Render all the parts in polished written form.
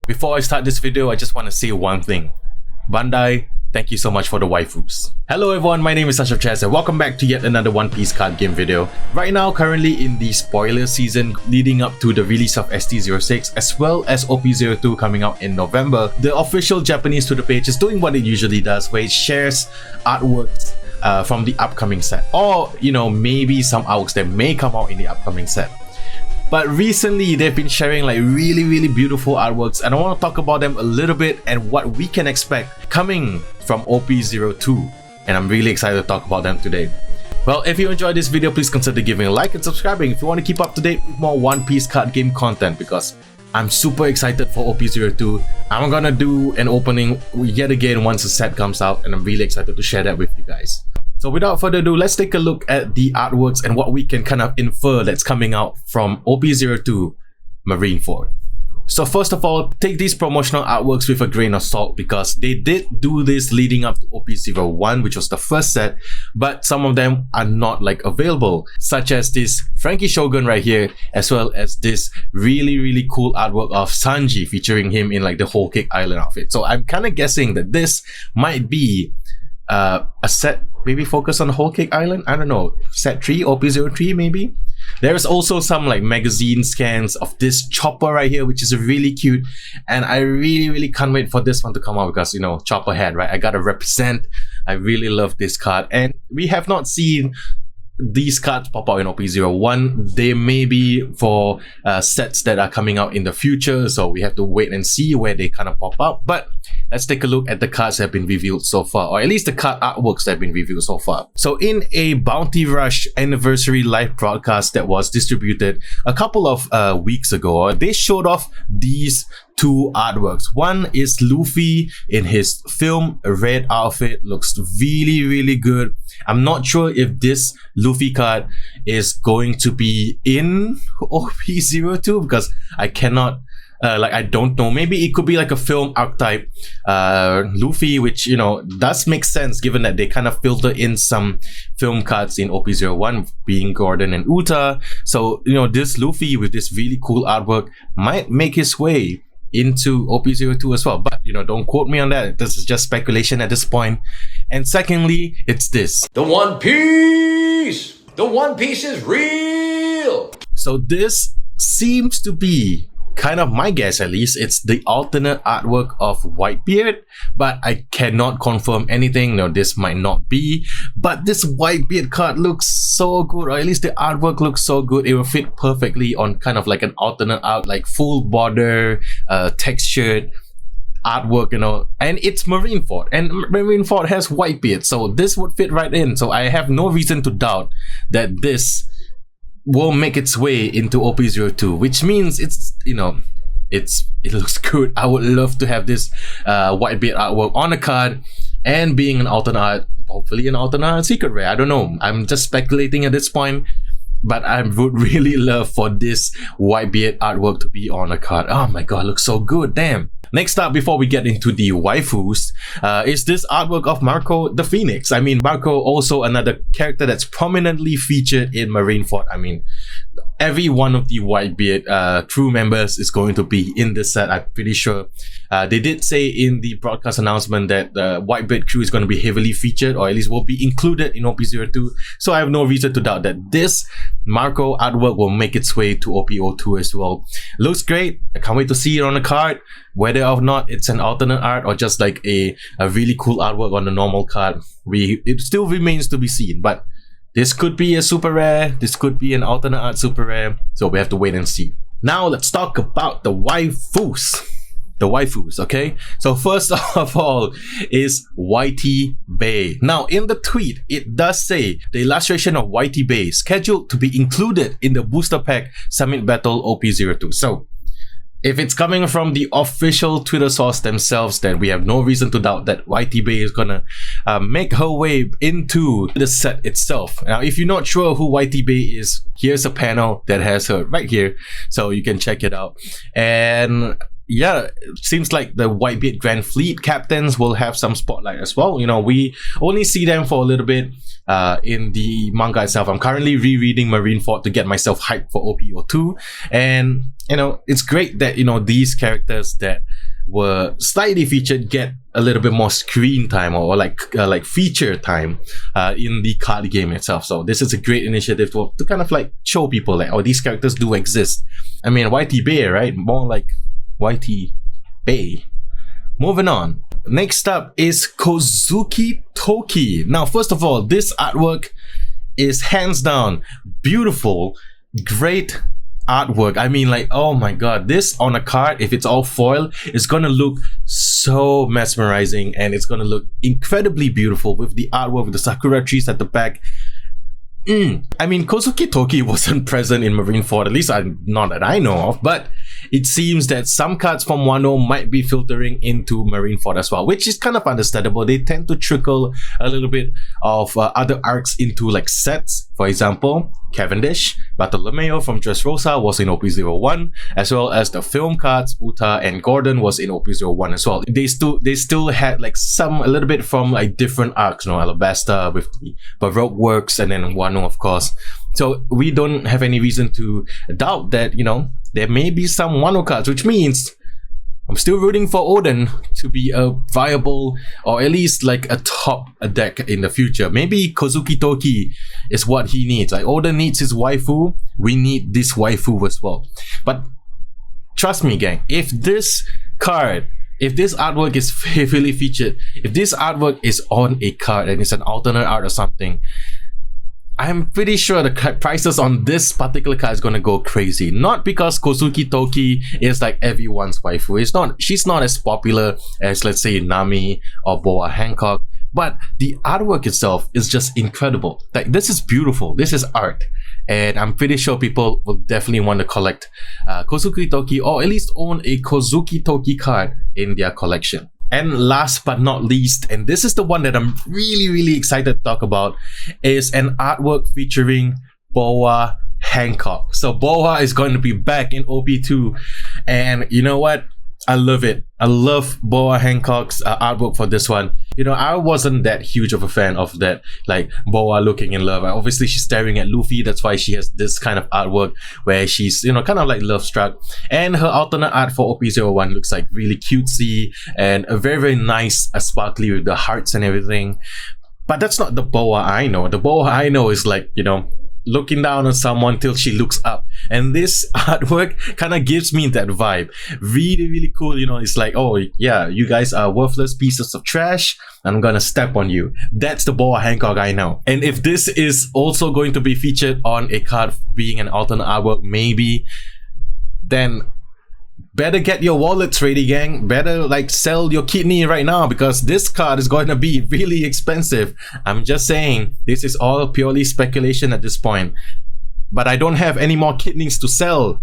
Before I start this video, I just want to say one thing. Bandai, thank you so much for the waifus. Hello everyone, my name is Asyrafchazz and welcome back to yet another One Piece card game video. Right now, currently in the spoiler season leading up to the release of ST06 as well as OP-02 coming out in November, the official Japanese Twitter page is doing what it usually does, where it shares artworks from the upcoming set, or maybe some artworks that may come out in the upcoming set. But recently they've been sharing like really beautiful artworks, and I want to talk about them a little bit and what we can expect coming from OP-02, and I'm really excited to talk about them today. Well, if you enjoyed this video, please consider giving a like and subscribing if you want to keep up to date with more One Piece card game content, because I'm super excited for OP-02. I'm gonna do an opening yet again once the set comes out, and I'm really excited to share that with you guys. So without further ado, let's take a look at the artworks and what we can kind of infer that's coming out from OP-02 Marineford. So first of all, take these promotional artworks with a grain of salt, because they did do this leading up to OP-01, which was the first set, but some of them are not like available, such as this Frankie Shogun right here, as well as this really cool artwork of Sanji featuring him in like the Whole Cake Island outfit. So I'm kind of guessing that this might be a set maybe focus on the Whole Cake Island. I don't know, set 3, OP-03 maybe. There's also some like magazine scans of this Chopper right here, which is really cute, and I really can't wait for this one to come out, because Chopper head, right? I gotta represent. I really love this card, and we have not seen these cards pop out in OP-01. They may be for sets that are coming out in the future, so we have to wait and see where they kind of pop up. But let's take a look at the cards that have been revealed so far, or at least the card artworks that have been revealed so far. So in a Bounty Rush anniversary live broadcast that was distributed a couple of weeks ago, they showed off these two artworks. One is Luffy in his film red outfit, looks really good. I'm not sure if this Luffy card is going to be in OP-02, because I cannot I don't know. Maybe it could be like a film archetype Luffy, which does make sense given that they kind of filter in some film cards in OP-01, being Gordon and Uta. So this Luffy with this really cool artwork might make his way into OP-02 as well, but don't quote me on that. This is just speculation at this point. And secondly, it's this, the One Piece is real. So this seems to be, kind of my guess at least, it's the alternate artwork of Whitebeard, but I cannot confirm anything. No, this might not be, but this Whitebeard card looks so good, or at least the artwork looks so good. It will fit perfectly on kind of like an alternate art, like full border textured artwork, and it's Marineford, and Marineford has Whitebeard, so this would fit right in. So I have no reason to doubt that this will make its way into OP-02, which means it's it looks good. I would love to have this Whitebeard artwork on a card, and being an alternate art, hopefully an alternate art secret rare. I don't know, I'm just speculating at this point, but I would really love for this Whitebeard artwork to be on a card. Oh my god, it looks so good, damn. Next up, before we get into the waifus, is this artwork of Marco the Phoenix. I mean, Marco also another character that's prominently featured in Marineford. I mean, every one of the Whitebeard crew members is going to be in this set, I'm pretty sure. They did say in the broadcast announcement that the Whitebeard crew is going to be heavily featured, or at least will be included in OP-02. So I have no reason to doubt that this Marco artwork will make its way to OP-02 as well. Looks great. I can't wait to see it on the card, whether or not it's an alternate art or just like a really cool artwork on the normal card. It still remains to be seen, but this could be a super rare, this could be an alternate art super rare, so we have to wait and see. Now let's talk about the waifus. The waifus, okay? So first of all is Whitey Bay. Now in the tweet, it does say the illustration of Whitey Bay scheduled to be included in the booster pack Summit Battle OP-02. So if it's coming from the official Twitter source themselves, then we have no reason to doubt that Whitey Bay is gonna make her way into the set itself. Now, if you're not sure who Whitey Bay is, here's a panel that has her right here, so you can check it out. And yeah, it seems like the Whitebeard Grand Fleet captains will have some spotlight as well. We only see them for a little bit in the manga itself. I'm currently rereading Marineford to get myself hyped for OP-02, and it's great that these characters that were slightly featured get a little bit more screen time or like feature time in the card game itself. So this is a great initiative to kind of like show people like, oh, these characters do exist. I mean, YT Bay, right? More like YT Bay. Moving on. Next up is Kozuki Toki. Now, first of all, this artwork is hands down beautiful, great artwork. I mean, like, oh my god, this on a card, if it's all foil, is gonna look so mesmerizing, and it's gonna look incredibly beautiful with the artwork with the sakura trees at the back. I mean, Kozuki Toki wasn't present in Marineford, at least not that I know of, but it seems that some cards from Wano might be filtering into Marineford as well, which is kind of understandable. They tend to trickle a little bit of other arcs into like sets. For example, Cavendish, Bartolomeo from Dressrosa was in OP-01, as well as the film cards, Uta and Gordon was in OP-01 as well. They still had like a little bit from like different arcs, you know, Alabasta with the Baroque works, and then Wano, of course. So we don't have any reason to doubt that, you know, there may be some Wano cards, which means I'm still rooting for Odin to be a viable, or at least like a top deck in the future. Maybe Kozuki Toki is what he needs. Like, Odin needs his waifu, we need this waifu as well. But trust me, gang, if this artwork is heavily featured, if this artwork is on a card and it's an alternate art or something, I'm pretty sure the prices on this particular card is gonna go crazy. Not because Kozuki Toki is like everyone's waifu. She's not as popular as, let's say, Nami or Boa Hancock, but the artwork itself is just incredible. Like, this is beautiful. This is art. And I'm pretty sure people will definitely want to collect Kozuki Toki, or at least own a Kozuki Toki card in their collection. And last but not least, and this is the one that I'm really excited to talk about, is an artwork featuring Boa Hancock. So Boa is going to be back in OP2, and you know what? I love it. I love Boa Hancock's artwork for this one. You know, I wasn't that huge of a fan of that, like, Boa looking in love. Obviously, she's staring at Luffy. That's why she has this kind of artwork where she's, you know, kind of like love struck. And her alternate art for OP-01 looks like really cutesy and a very nice, sparkly with the hearts and everything. But that's not the Boa I know. The Boa I know is like, you know, looking down on someone till she looks up, and this artwork kind of gives me that vibe. Really cool. You know, it's like, oh yeah, you guys are worthless pieces of trash, I'm gonna step on you. That's the Boa Hancock I know. And if this is also going to be featured on a card being an alternate artwork, maybe, then better get your wallets ready, gang. Better like sell your kidney right now, because this card is going to be really expensive. I'm just saying, this is all purely speculation at this point. But I don't have any more kidneys to sell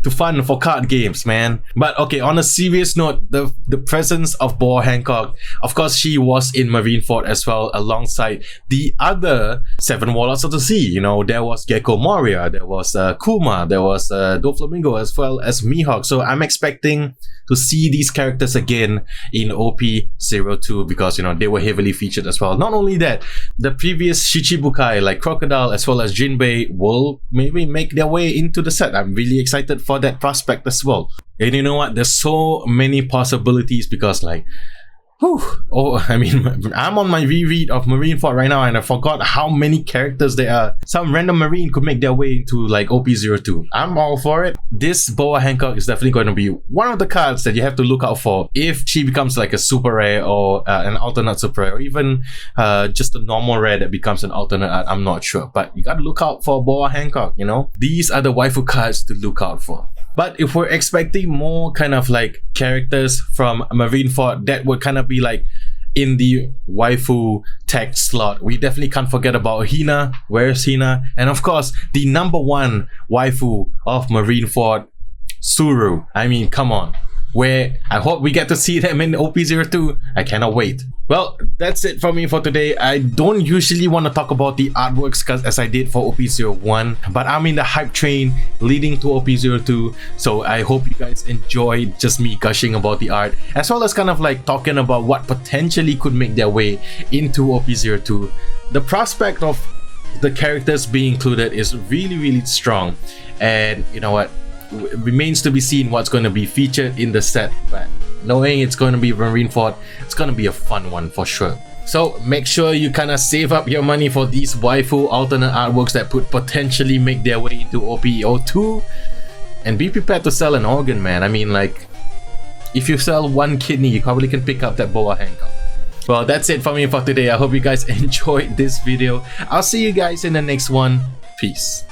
to fund for card games, man. But okay, on a serious note, the presence of Boa Hancock, of course, she was in Marineford as well, alongside the other 7 Warlords of the Sea. You know, there was Gecko Moria, there was Kuma, there was Doflamingo, as well as Mihawk. So I'm expecting to see these characters again in OP-02, because, you know, they were heavily featured as well. Not only that, the previous Shichibukai like Crocodile as well as Jinbei will maybe make their way into the set. I'm really excited for that prospect as well. And you know what, there's so many possibilities, because like, I mean, I'm on my reread of Marineford right now, and I forgot how many characters there are. Some random Marine could make their way into like OP-02. I'm all for it. This Boa Hancock is definitely going to be one of the cards that you have to look out for if she becomes like a super rare, or an alternate super rare, or even just a normal rare that becomes an alternate art. I'm not sure, but you gotta look out for Boa Hancock, you know? These are the waifu cards to look out for. But if we're expecting more kind of like characters from Marineford that would kind of be like in the waifu tag slot, we definitely can't forget about Hina. Where's Hina? And of course, the #1 waifu of Marineford, Suru. I mean, come on. Where I hope we get to see them in OP-02. I cannot wait. Well, that's it for me for today. I don't usually want to talk about the artworks as I did for OP-01, but I'm in the hype train leading to OP-02, so I hope you guys enjoy just me gushing about the art, as well as kind of like talking about what potentially could make their way into OP-02. The prospect of the characters being included is really strong, and you know what? Remains to be seen what's going to be featured in the set, but knowing it's going to be Marineford, it's going to be a fun one for sure. So make sure you kind of save up your money for these waifu alternate artworks that could potentially make their way into OP-02, and be prepared to sell an organ, man. I mean, like, if you sell one kidney, you probably can pick up that boa handcuff. Well, that's it for me for today. I hope you guys enjoyed this video. I'll see you guys in the next one. Peace.